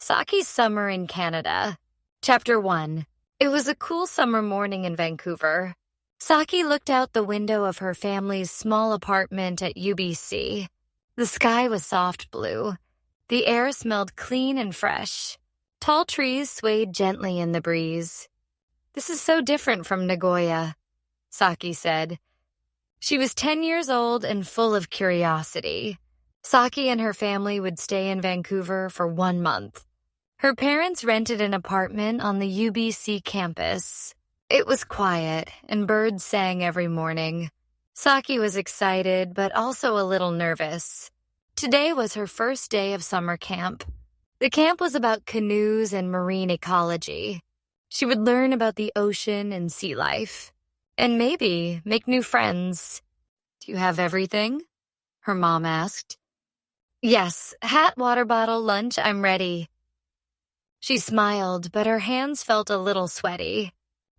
Saki's Summer in Canada. Chapter 1. It was a cool summer morning in Vancouver. Saki looked out the window of her family's small apartment at UBC. The sky was soft blue. The air smelled clean and fresh. Tall trees swayed gently in the breeze. "This is so different from Nagoya," Saki said. She was 10 years old and full of curiosity. Saki and her family would stay in Vancouver for 1 month. Her parents rented an apartment on the UBC campus. It was quiet, and birds sang every morning. Saki was excited, but also a little nervous. Today was her first day of summer camp. The camp was about canoes and marine ecology. She would learn about the ocean and sea life, and maybe make new friends. "Do you have everything?" her mom asked. "Yes, hat, water bottle, lunch, I'm ready." She smiled, but her hands felt a little sweaty.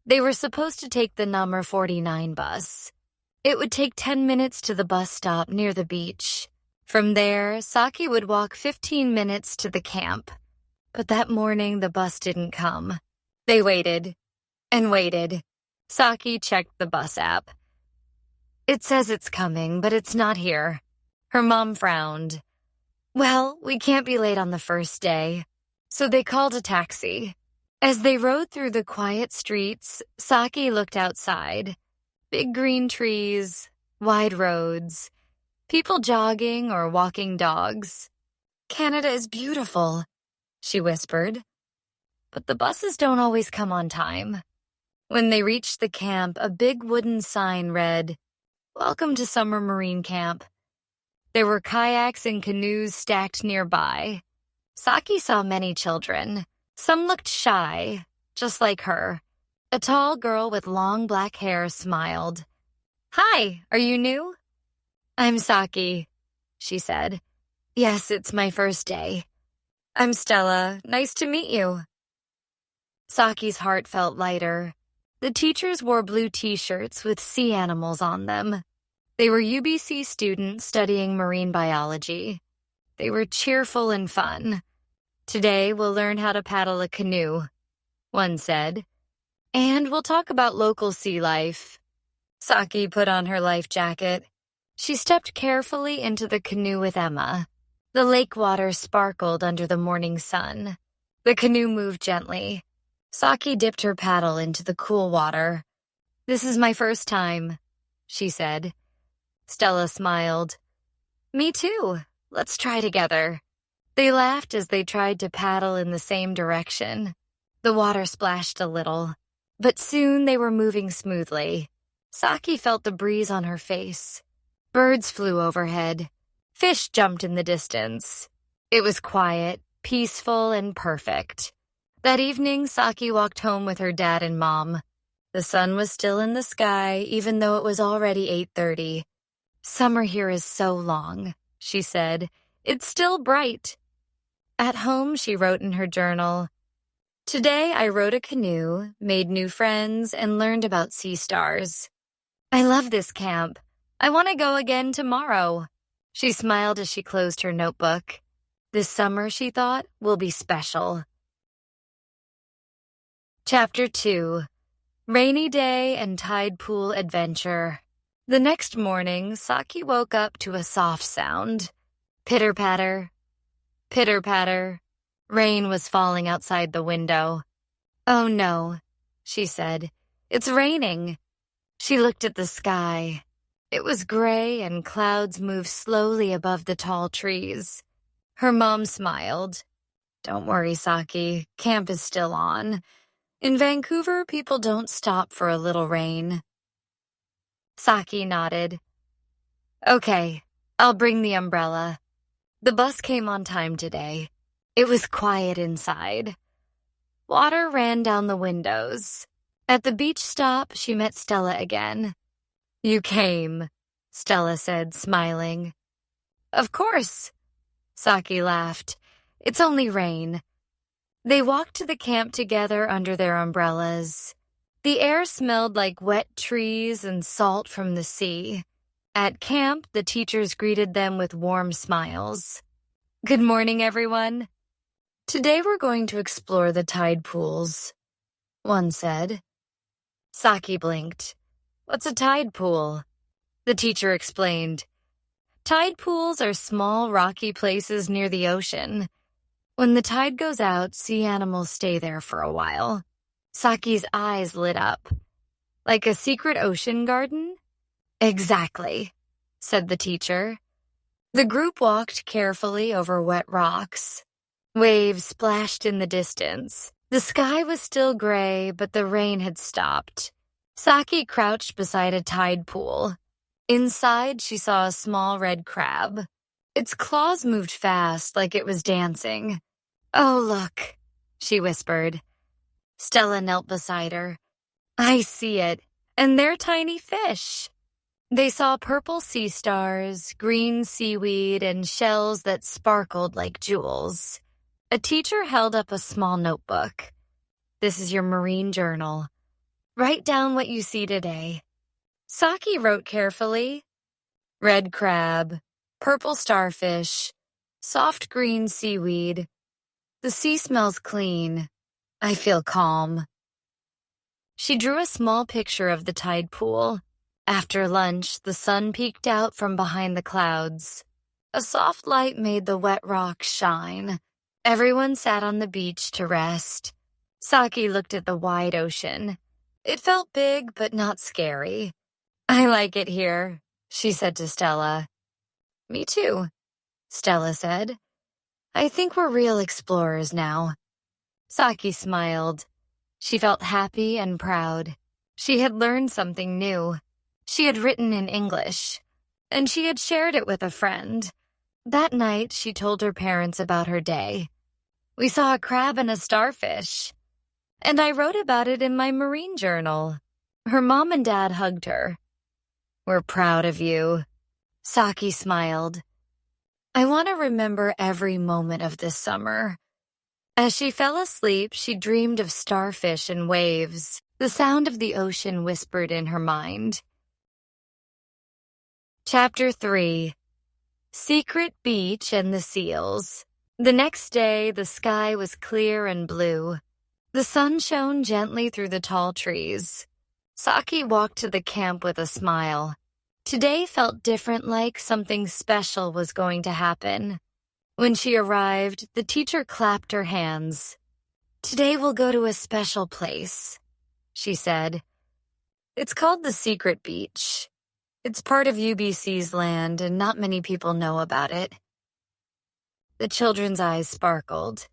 They were supposed to take the number 49 bus. It would take 10 minutes to the bus stop near the beach. From there, Saki would walk 15 minutes to the camp. But that morning, the bus didn't come. They waited and waited. Saki checked the bus app. "It says it's coming, but it's not here." Her mom frowned. "Well, we can't be late on the first day." So they called a taxi. As they rode through the quiet streets, Saki looked outside. Big green trees, wide roads, people jogging or walking dogs. "Canada is beautiful," she whispered. But the buses don't always come on time. When they reached the camp, a big wooden sign read, "Welcome to Summer Marine Camp." There were kayaks and canoes stacked nearby. Saki saw many children. Some looked shy, just like her. A tall girl with long black hair smiled. "Hi, are you new?" "I'm Saki," she said. "Yes, it's my first day." "I'm Stella. Nice to meet you." Saki's heart felt lighter. The teachers wore blue t-shirts with sea animals on them. They were UBC students studying marine biology. They were cheerful and fun. "Today we'll learn how to paddle a canoe," one said. "And we'll talk about local sea life." Saki put on her life jacket. She stepped carefully into the canoe with Emma. The lake water sparkled under the morning sun. The canoe moved gently. Saki dipped her paddle into the cool water. "This is my first time," she said. Stella smiled. "Me too. Let's try together." They laughed as they tried to paddle in the same direction. The water splashed a little, but soon they were moving smoothly. Saki felt the breeze on her face. Birds flew overhead. Fish jumped in the distance. It was quiet, peaceful, and perfect. That evening, Saki walked home with her dad and mom. The sun was still in the sky, even though it was already 8:30. "Summer here is so long," she said. "It's still bright." At home, she wrote in her journal, "Today I rode a canoe, made new friends, and learned about sea stars. I love this camp. I want to go again tomorrow." She smiled as she closed her notebook. This summer, she thought, will be special. Chapter 2. Rainy Day and Tide Pool Adventure. The next morning, Saki woke up to a soft sound. Pitter-patter. Pitter-patter. Rain was falling outside the window. "Oh no," she said. "It's raining." She looked at the sky. It was gray and clouds moved slowly above the tall trees. Her mom smiled. "Don't worry, Saki. Camp is still on. In Vancouver, people don't stop for a little rain." Saki nodded. "Okay, I'll bring the umbrella." The bus came on time today. It was quiet inside. Water ran down the windows. At the beach stop, she met Stella again. "You came," Stella said, smiling. "Of course," Saki laughed. "It's only rain." They walked to the camp together under their umbrellas. The air smelled like wet trees and salt from the sea. At camp, the teachers greeted them with warm smiles. "Good morning, everyone." Today we're going to explore the tide pools, one said. Saki blinked. What's a tide pool? The teacher explained. Tide pools are small, rocky places near the ocean. When the tide goes out, sea animals stay there for a while. Saki's eyes lit up. Like a secret ocean garden? Exactly, said the teacher. The group walked carefully over wet rocks. Waves splashed in the distance. The sky was still gray, but the rain had stopped. Saki crouched beside a tide pool. Inside, she saw a small red crab. Its claws moved fast, like it was dancing. Oh, look, she whispered. Stella knelt beside her. I see it, and they're tiny fish. They saw purple sea stars, green seaweed, and shells that sparkled like jewels. A teacher held up a small notebook. This is your marine journal. Write down what you see today. Saki wrote carefully. Red crab, purple starfish, soft green seaweed. The sea smells clean. I feel calm. She drew a small picture of the tide pool. After lunch, the sun peeked out from behind the clouds. A soft light made the wet rocks shine. Everyone sat on the beach to rest. Saki looked at the wide ocean. It felt big, but not scary. I like it here, she said to Stella. Me too, Stella said. I think we're real explorers now. Saki smiled. She felt happy and proud. She had learned something new. She had written in English, and she had shared it with a friend. That night, she told her parents about her day. We saw a crab and a starfish, and I wrote about it in my marine journal. Her mom and dad hugged her. We're proud of you. Saki smiled. I want to remember every moment of this summer. As she fell asleep, she dreamed of starfish and waves. The sound of the ocean whispered in her mind. Chapter 3. Secret Beach and the Seals. The next day, the sky was clear and blue. The sun shone gently through the tall trees. Saki walked to the camp with a smile. Today felt different, like something special was going to happen. When she arrived, the teacher clapped her hands. Today we'll go to a special place, she said. It's called the Secret Beach. It's part of UBC's land, and not many people know about it. The children's eyes sparkled.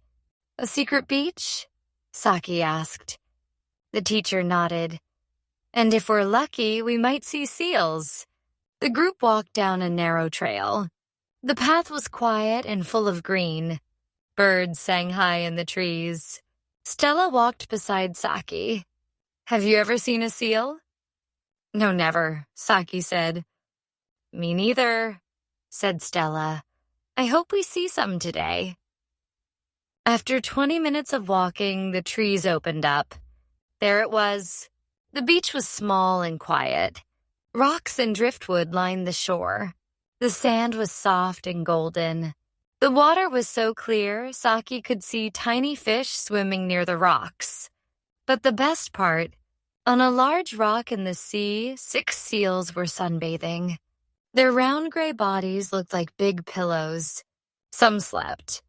A secret beach? Saki asked. The teacher nodded. And if we're lucky, we might see seals. The group walked down a narrow trail. The path was quiet and full of green. Birds sang high in the trees. Stella walked beside Saki. Have you ever seen a seal? No, never, Saki said. Me neither, said Stella. I hope we see some today. After 20 minutes of walking, the trees opened up. There it was. The beach was small and quiet. Rocks and driftwood lined the shore. The sand was soft and golden. The water was so clear, Saki could see tiny fish swimming near the rocks. But the best part, on a large rock in the sea, 6 seals were sunbathing. Their round gray bodies looked like big pillows. Some slept.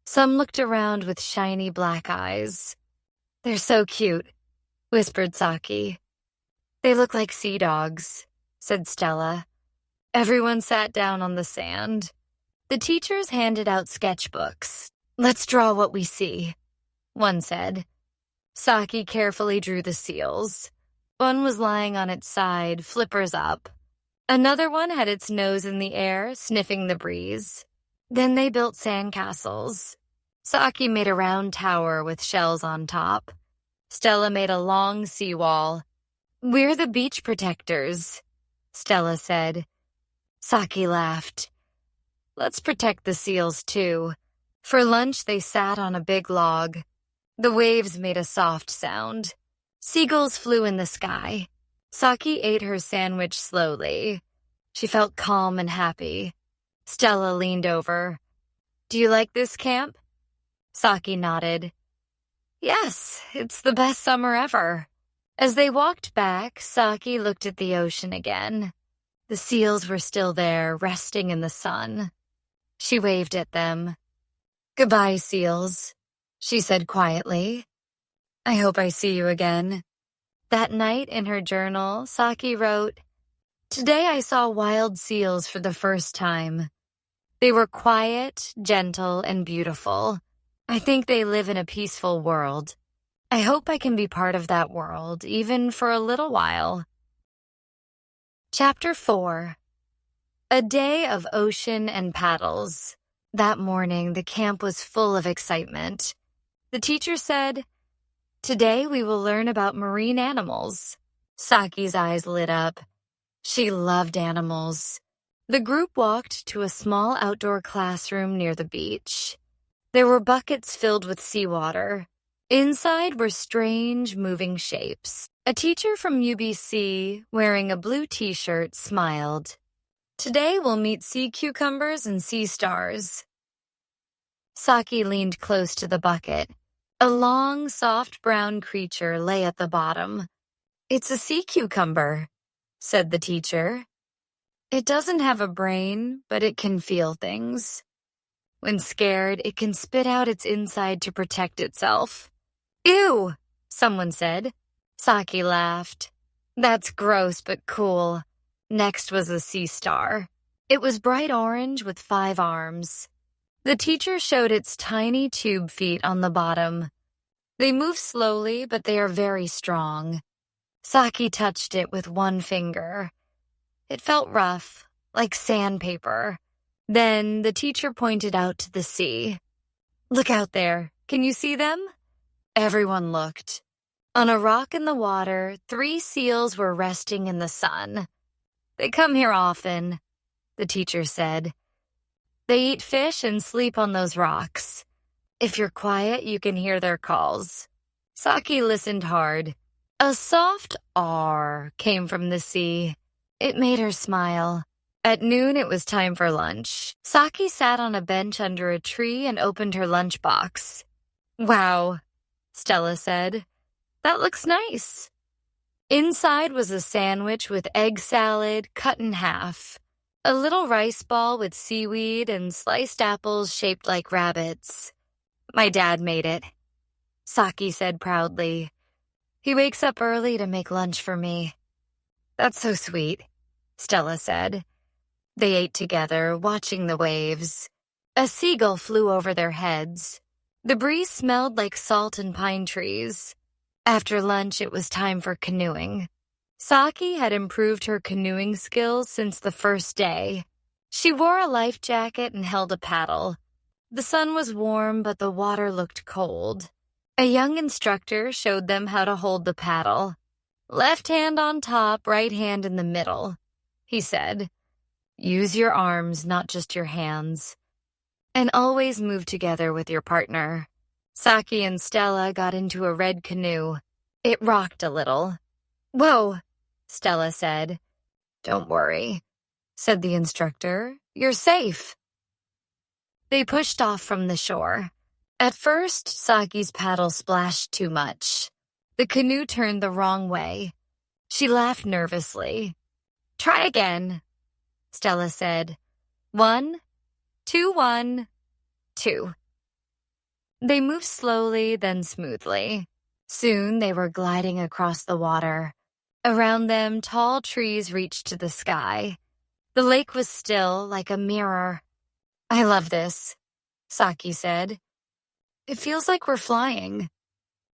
Some looked around with shiny black eyes. They're so cute, whispered Saki. They look like sea dogs, said Stella. Everyone sat down on the sand. The teachers handed out sketchbooks. Let's draw what we see, one said. Saki carefully drew the seals. One was lying on its side, flippers up. Another one had its nose in the air, sniffing the breeze. Then they built sandcastles. Saki made a round tower with shells on top. Stella made a long seawall. We're the beach protectors, Stella said. Saki laughed. Let's protect the seals, too. For lunch, they sat on a big log. The waves made a soft sound. Seagulls flew in the sky. Saki ate her sandwich slowly. She felt calm and happy. Stella leaned over. Do you like this camp? Saki nodded. Yes, it's the best summer ever. As they walked back, Saki looked at the ocean again. The seals were still there, resting in the sun. She waved at them. Goodbye, seals, she said quietly. I hope I see you again. That night in her journal, Saki wrote, Today I saw wild seals for the first time. They were quiet, gentle, and beautiful. I think they live in a peaceful world. I hope I can be part of that world, even for a little while. Chapter 4. A day of ocean and paddles. That morning, the camp was full of excitement. The teacher said, Today we will learn about marine animals. Saki's eyes lit up. She loved animals. The group walked to a small outdoor classroom near the beach. There were buckets filled with seawater. Inside were strange, moving shapes. A teacher from UBC, wearing a blue t-shirt, smiled. Today we'll meet sea cucumbers and sea stars. Saki leaned close to the bucket. A long, soft brown creature lay at the bottom. It's a sea cucumber, said the teacher. It doesn't have a brain, but it can feel things. When scared, it can spit out its inside to protect itself. Ew, someone said. Saki laughed. That's gross but cool. Next was a sea star. It was bright orange with 5 arms. The teacher showed its tiny tube feet on the bottom. They move slowly, but they are very strong. Saki touched it with one finger. It felt rough, like sandpaper. Then the teacher pointed out to the sea. Look out there. Can you see them? Everyone looked. On a rock in the water, 3 seals were resting in the sun. They come here often, the teacher said. They eat fish and sleep on those rocks. If you're quiet, you can hear their calls. Saki listened hard. A soft "R" came from the sea. It made her smile. At noon, it was time for lunch. Saki sat on a bench under a tree and opened her lunchbox. Wow, Stella said. That looks nice. Inside was a sandwich with egg salad cut in half, a little rice ball with seaweed and sliced apples shaped like rabbits. My dad made it, Saki said proudly. He wakes up early to make lunch for me. That's so sweet, Stella said. They ate together, watching the waves. A seagull flew over their heads. The breeze smelled like salt and pine trees. After lunch, it was time for canoeing. Saki had improved her canoeing skills since the first day. She wore a life jacket and held a paddle. The sun was warm, but the water looked cold. A young instructor showed them how to hold the paddle. Left hand on top, right hand in the middle, he said. Use your arms, not just your hands. And always move together with your partner. Saki and Stella got into a red canoe. It rocked a little. Whoa, Stella said. Don't worry, said the instructor. You're safe. They pushed off from the shore. At first, Saki's paddle splashed too much. The canoe turned the wrong way. She laughed nervously. Try again, Stella said. 1, 2, 1, 2. They moved slowly, then smoothly. Soon they were gliding across the water. Around them, tall trees reached to the sky. The lake was still, like a mirror. I love this, Saki said. It feels like we're flying.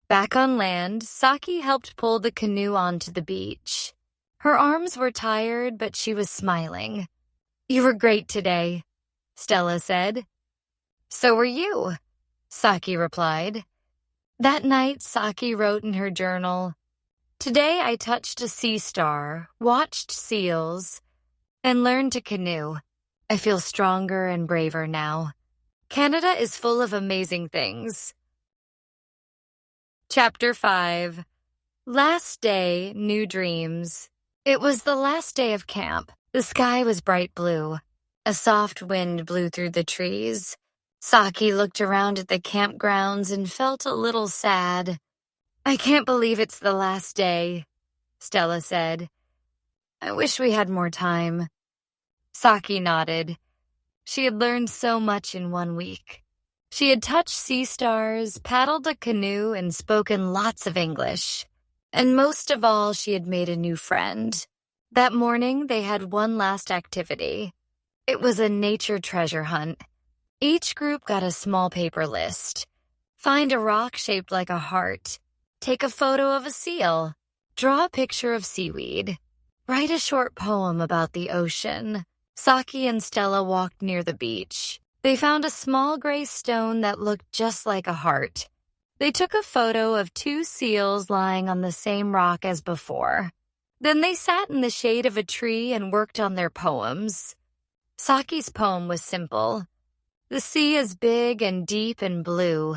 Back on land, Saki helped pull the canoe onto the beach. Her arms were tired, but she was smiling. You were great today, Stella said. So were you, Saki replied. That night, Saki wrote in her journal, Today I touched a sea star, watched seals, and learned to canoe. I feel stronger and braver now. Canada is full of amazing things. Chapter 5. Last day, new dreams. It was the last day of camp. The sky was bright blue. A soft wind blew through the trees. Saki looked around at the campgrounds and felt a little sad. I can't believe it's the last day, Stella said. I wish we had more time. Saki nodded. She had learned so much in 1 week. She had touched sea stars, paddled a canoe, and spoken lots of English. And most of all, she had made a new friend. That morning, they had one last activity. It was a nature treasure hunt. Each group got a small paper list. Find a rock shaped like a heart. Take a photo of a seal. Draw a picture of seaweed. Write a short poem about the ocean. Saki and Stella walked near the beach. They found a small gray stone that looked just like a heart. They took a photo of 2 seals lying on the same rock as before. Then they sat in the shade of a tree and worked on their poems. Saki's poem was simple. The sea is big and deep and blue.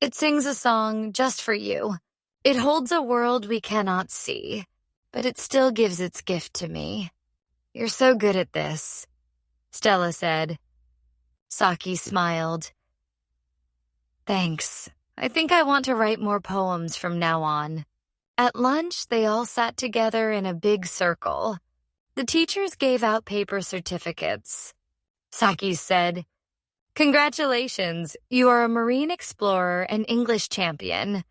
It sings a song just for you. It holds a world we cannot see, but it still gives its gift to me. You're so good at this, Stella said. Saki smiled. Thanks. I think I want to write more poems from now on. At lunch, they all sat together in a big circle. The teachers gave out paper certificates. Saki said, Congratulations, you are a marine explorer and English champion.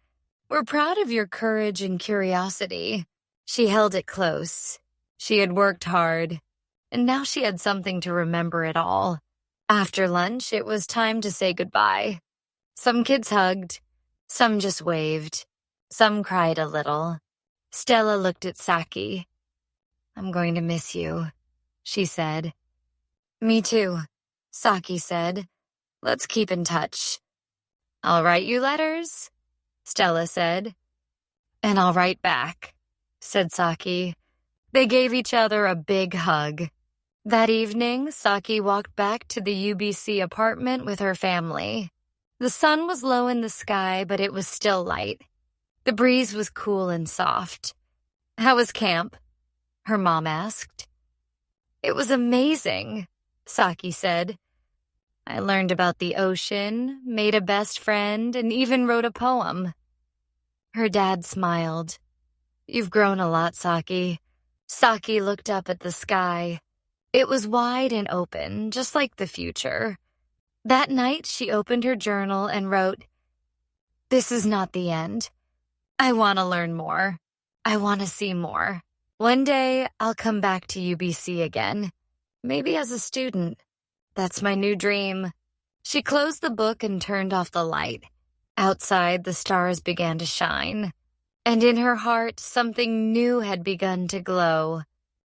We're proud of your courage and curiosity. She held it close. She had worked hard, and now she had something to remember it all. After lunch, it was time to say goodbye. Some kids hugged. Some just waved. Some cried a little. Stella looked at Saki. I'm going to miss you, she said. Me too, Saki said. Let's keep in touch. I'll write you letters, Stella said. And I'll write back, said Saki. They gave each other a big hug. That evening, Saki walked back to the UBC apartment with her family. The sun was low in the sky, but it was still light. The breeze was cool and soft. How was camp? Her mom asked. It was amazing, Saki said. I learned about the ocean, made a best friend, and even wrote a poem. Her dad smiled. You've grown a lot, Saki. Saki looked up at the sky. It was wide and open, just like the future. That night, she opened her journal and wrote, This is not the end. I want to learn more. I want to see more. One day, I'll come back to UBC again. Maybe as a student. That's my new dream. She closed the book and turned off the light. Outside, the stars began to shine. And in her heart, something new had begun to glow.